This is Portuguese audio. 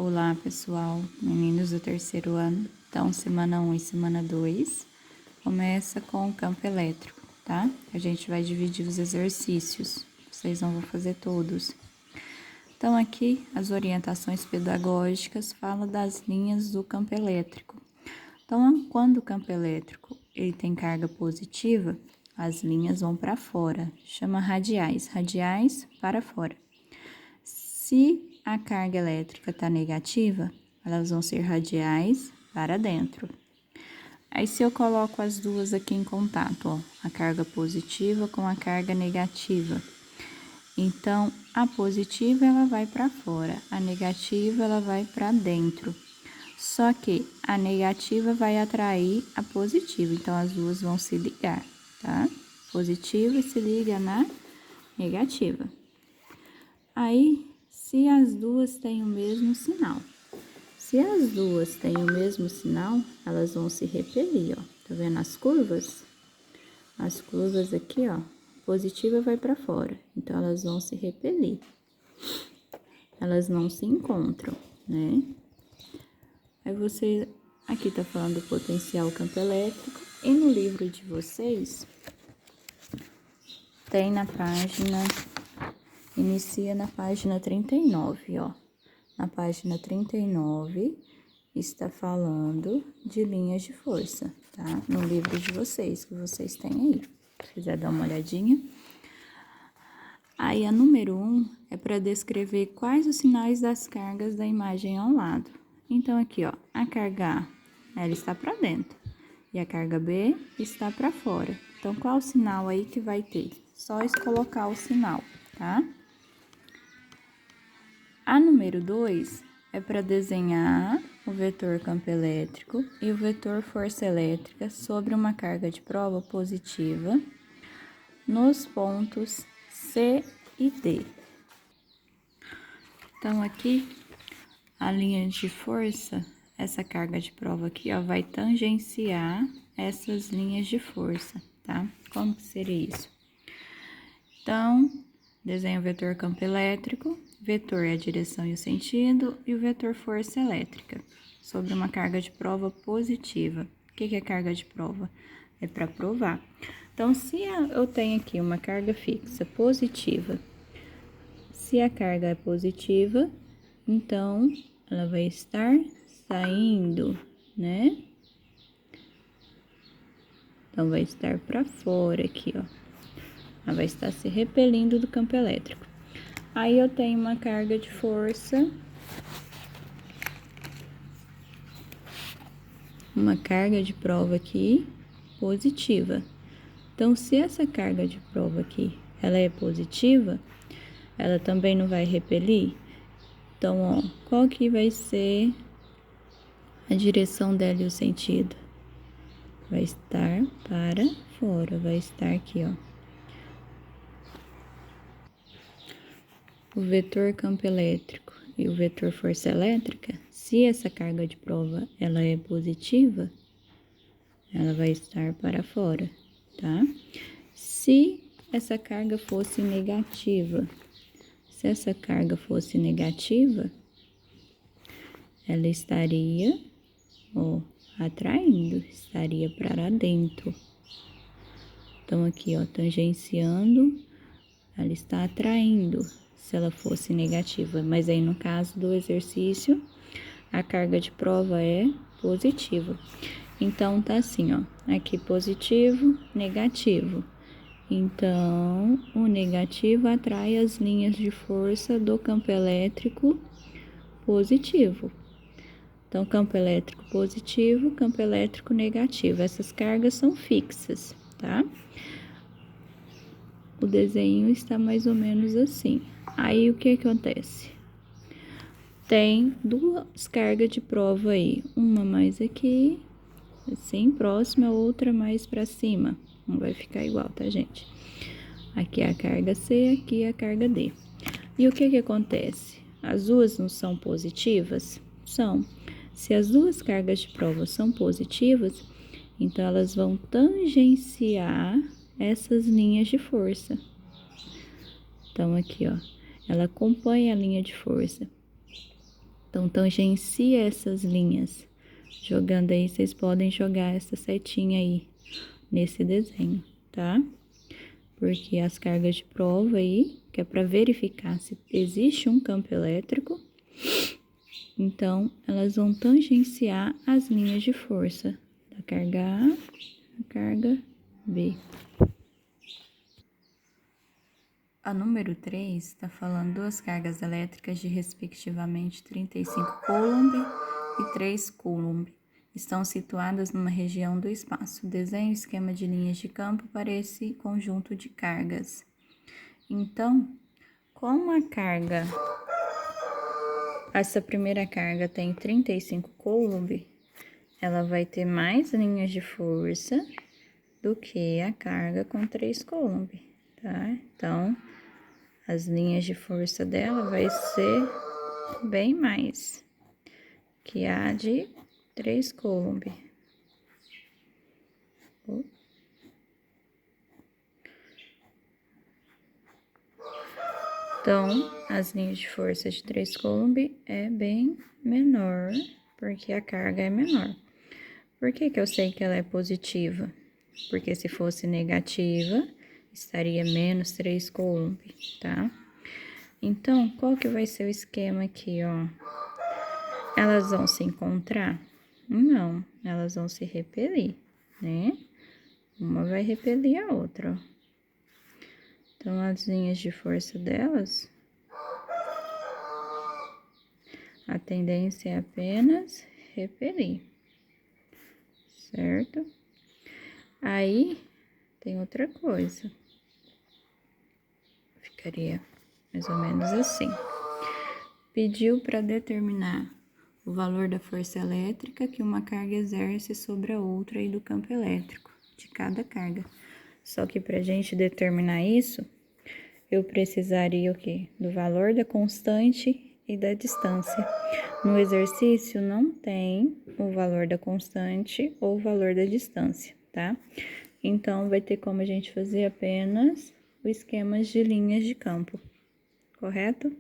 Olá, pessoal, meninos do terceiro ano. Então, semana 1 e semana 2 começa com o campo elétrico, tá? A gente vai dividir os exercícios, vocês não vão fazer todos. Então, aqui, as orientações pedagógicas falam das linhas do campo elétrico. Então, quando o campo elétrico ele tem carga positiva, as linhas vão para fora, chama radiais, radiais para fora. Se a carga elétrica está negativa, elas vão ser radiais para dentro. Aí, se eu coloco as duas aqui em contato, ó, a carga positiva com a carga negativa. Então, a positiva, ela vai para fora, a negativa, ela vai para dentro. Só que a negativa vai atrair a positiva, então as duas vão se ligar, tá? Positiva se liga na negativa. Aí, se as duas têm o mesmo sinal. Se as duas têm o mesmo sinal, elas vão se repelir, ó. Tá vendo as curvas? As curvas aqui, ó, positiva vai para fora, então elas vão se repelir. Elas não se encontram, né? Aí você, aqui tá falando do potencial campo elétrico, e no livro de vocês, tem na página, inicia na página 39, ó. Na página 39, está falando de linhas de força, tá? No livro de vocês, que vocês têm aí. Se quiser dar uma olhadinha. Aí, a número 1 é para descrever quais os sinais das cargas da imagem ao lado. Então, aqui, ó, a carga A, ela está para dentro. E a carga B está para fora. Então, qual o sinal aí que vai ter? Só colocar o sinal, tá? A número 2 é para desenhar o vetor campo elétrico e o vetor força elétrica sobre uma carga de prova positiva nos pontos C e D. Então, aqui, a linha de força, essa carga de prova aqui, ó, vai tangenciar essas linhas de força, tá? Como que seria isso? Então, desenho o vetor campo elétrico, vetor é a direção e o sentido, e o vetor força elétrica, sobre uma carga de prova positiva. O que é carga de prova? É para provar. Então, se eu tenho aqui uma carga fixa positiva, se a carga é positiva, então ela vai estar saindo, né? Então, vai estar para fora aqui, ó. Ela vai estar se repelindo do campo elétrico. Aí, eu tenho uma carga de força, uma carga de prova aqui positiva. Então, se essa carga de prova aqui, ela é positiva, ela também não vai repelir. Então, ó, qual que vai ser a direção dela e o sentido? Vai estar para fora, vai estar aqui, ó. O vetor campo elétrico e o vetor força elétrica, se essa carga de prova ela é positiva, ela vai estar para fora, tá? Se essa carga fosse negativa, se essa carga fosse negativa, ela estaria, ó, atraindo, estaria para dentro. Então, aqui, ó, tangenciando, ela está atraindo, se ela fosse negativa. Mas aí, no caso do exercício, a carga de prova é positiva. Então, tá assim, ó, aqui positivo, negativo. Então, o negativo atrai as linhas de força do campo elétrico positivo. Então, campo elétrico positivo, campo elétrico negativo. Essas cargas são fixas, tá? O desenho está mais ou menos assim. Aí, o que acontece? Tem duas cargas de prova aí. Uma mais aqui, assim, próxima, outra mais para cima. Não vai ficar igual, tá, gente? Aqui é a carga C, aqui é a carga D. E o que acontece? As duas não são positivas? São. Se as duas cargas de prova são positivas, então elas vão tangenciar essas linhas de força. Então, aqui, ó, ela acompanha a linha de força. Então, tangencia essas linhas. Jogando aí, vocês podem jogar essa setinha aí nesse desenho, tá? Porque as cargas de prova aí, que é para verificar se existe um campo elétrico, então elas vão tangenciar as linhas de força da carga A, da carga B. A número 3 está falando duas cargas elétricas de respectivamente 35 coulomb e 3 coulomb. Estão situadas numa região do espaço. Desenhe o esquema de linhas de campo para esse conjunto de cargas. Então, como essa primeira carga tem 35 coulomb, ela vai ter mais linhas de força do que a carga com 3 coulomb, tá? Então, as linhas de força dela vai ser bem mais que a de 3 coulomb. Então, as linhas de força de 3 coulomb é bem menor, porque a carga é menor. Por que que eu sei que ela é positiva? Porque se fosse negativa, estaria menos 3 coulomb, tá? Então, qual que vai ser o esquema aqui, ó? Elas vão se encontrar? Não, elas vão se repelir, né? Uma vai repelir a outra, ó. Então, as linhas de força delas, a tendência é apenas repelir, certo? Aí, tem outra coisa. Ficaria mais ou menos assim. Pediu para determinar o valor da força elétrica que uma carga exerce sobre a outra aí do campo elétrico, de cada carga. Só que para a gente determinar isso, eu precisaria o quê? Do valor da constante e da distância. No exercício não tem o valor da constante ou o valor da distância, tá? Então, vai ter como a gente fazer apenas o esquema de linhas de campo, correto?